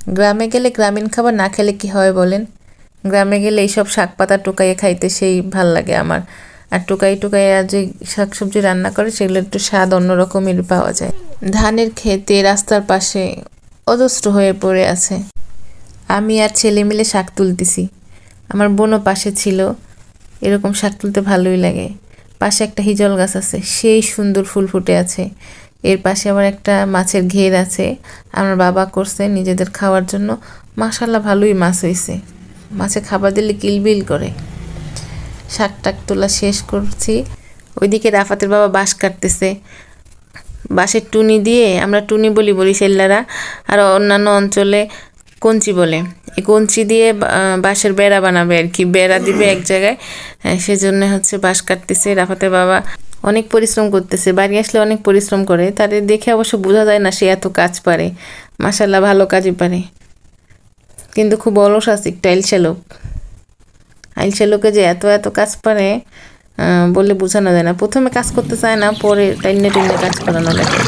গ্রামে গেলে গ্রামীণ খাবার না খেলে কি হয় বলেন? গ্রামে গেলে এইসব শাক পাতা টোকাইয়ে খাইতে সেই ভাল লাগে আমার। আর টোকাইয়া যে শাকসবজি রান্না করে সেগুলো একটু স্বাদ অন্যরকমের পাওয়া যায়। ধানের ক্ষেতে রাস্তার পাশে অজস্র হয়ে পড়ে আছে। আমি আর ছেলে মিলে শাক তুলতেছি। আমার বোনও পাশে ছিল। এরকম শাক তুলতে ভালোই লাগে। পাশে একটা হিজল গাছ আছে, সেই সুন্দর ফুল ফুটে আছে। এর পাশে আবার একটা মাছের ঘের আছে, আমার বাবা করছে নিজেদের খাওয়ার জন্য। মাশাআল্লাহ ভালোই মাছ হয়েছে। মাছে খাবার দিলে কিলবিল করে। শাক টাক তোলা শেষ করছি। ওইদিকে রাফাতের বাবা বাঁশ কাটতেছে। বাঁশের টুনি দিয়ে, আমরা টুনি বলি বরিশাল্লারা, আর অন্যান্য অঞ্চলে কঞ্চি বলে। এই কঞ্চি দিয়ে বাঁশের বেড়া বানাবে আর কি, বেড়া দিবে এক জায়গায়। সেজন্য হচ্ছে বাঁশ কাটতেছে। রাফাতের বাবা অনেক পরিশ্রম করতেছে, বাড়ি আসলে অনেক পরিশ্রম করে। তাদের দেখে অবশ্য বোঝা যায় না সে এত কাজ পারে। মাশাআল্লাহ ভালো কাজই পারে, কিন্তু খুব অলস একটা আইলসা লোক। আইলসা লোকে যে এত এত কাজ পারে বলে বোঝানো যায় না। প্রথমে কাজ করতে চায় না, পরে টাইনে টাইনে কাজ করানো লাগে।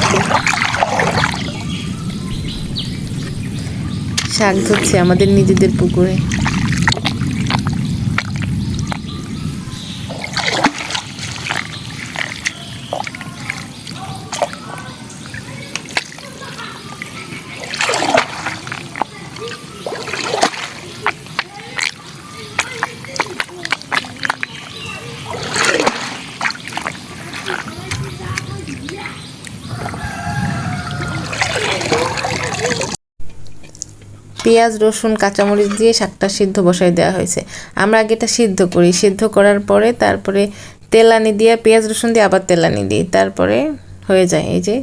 শাক ধরছে আমাদের নিজেদের পুকুরে। পেঁয়াজ রসুন কাঁচামরিচ দিয়ে শাকটা সিদ্ধ বসাই দেওয়া হয়েছে। আমরা আগে এটা সিদ্ধ করি, সিদ্ধ করার পরে তারপরে তেলানি দিয়ে, পেঁয়াজ রসুন দিয়ে আবার তেলানি দিই, তারপরে হয়ে যায়। এই যে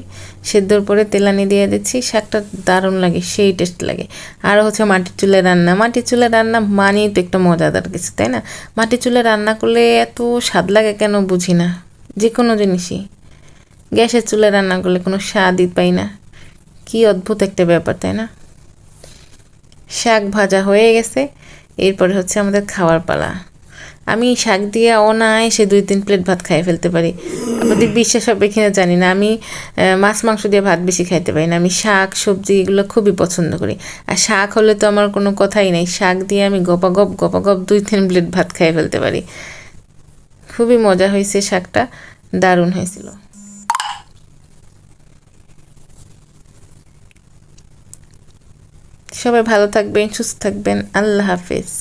সিদ্ধর পরে তেলানি দিয়ে দিচ্ছি, শাকটা দারুণ লাগে, সেই টেস্ট লাগে। আর হচ্ছে মাটির চুলায় রান্না। মাটির চুলায় রান্না মানেই তো একটা মজাদার কিছু, তাই না? মাটির চুলায় রান্না করলে এত স্বাদ লাগে কেন বুঝি না, যে কোনো জিনিসই। গ্যাসের চুলায় রান্না করলে কোনো স্বাদই পাই না। কি অদ্ভুত একটা ব্যাপার, তাই না? শাক ভাজা হয়ে গেছে, এরপরে হচ্ছে আমাদের খাওয়ার পালা। আমি শাক দিয়ে অনায়াসে 2-3 প্লেট ভাত খাইয়ে ফেলতে পারি। আপনাদের বিশ্বাস হবে কিনা জানি না, আমি মাছ মাংস দিয়ে ভাত বেশি খাইতে পারি না। আমি শাক সবজি এগুলো খুবই পছন্দ করি। আর শাক হলে তো আমার কোনো কথাই নেই, শাক দিয়ে আমি গপাগপ 2-3 প্লেট ভাত খাইয়ে ফেলতে পারি। খুবই মজা হয়েছে, শাকটা দারুণ হয়েছিল। সবাই ভালো থাকবেন, সুস্থ থাকবেন। আল্লাহ হাফেজ।